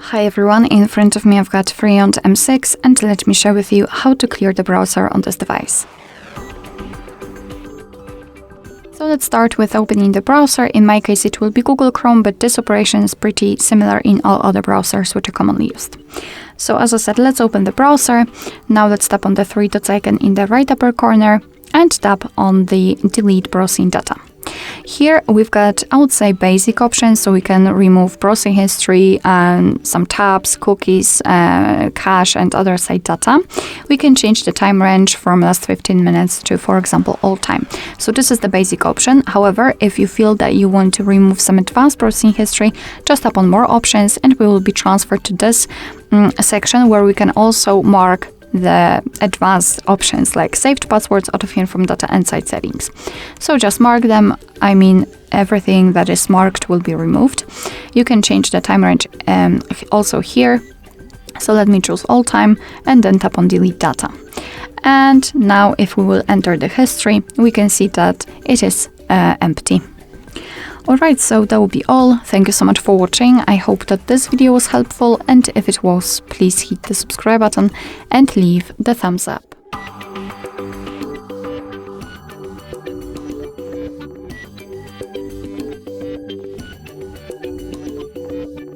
Hi everyone, in front of me I've got Freon M6 and let me share with you how to clear the browser on this device. So let's start with opening the browser. In my case it will be Google Chrome, but this operation is pretty similar in all other browsers which are commonly used. So as I said, let's open the browser. Now let's tap on the three dots icon in the right upper corner and tap on the delete browsing data. Here we've got, I would say, basic options, so we can remove browsing history, some tabs, cookies, cache and other site data. We can change the time range from last 15 minutes to, for example, all time. So this is the basic option. However, if you feel that you want to remove some advanced browsing history, just tap on more options and we will be transferred to this section where we can also mark the advanced options like saved passwords, autofill from data and site settings. So just mark them. I mean, everything that is marked will be removed. You can change the time range also here. So let me choose all time and then tap on delete data. And now if we will enter the history, we can see that it is empty. Alright, so that will be all. Thank you so much for watching. I hope that this video was helpful, and if it was, please hit the subscribe button and leave the thumbs up.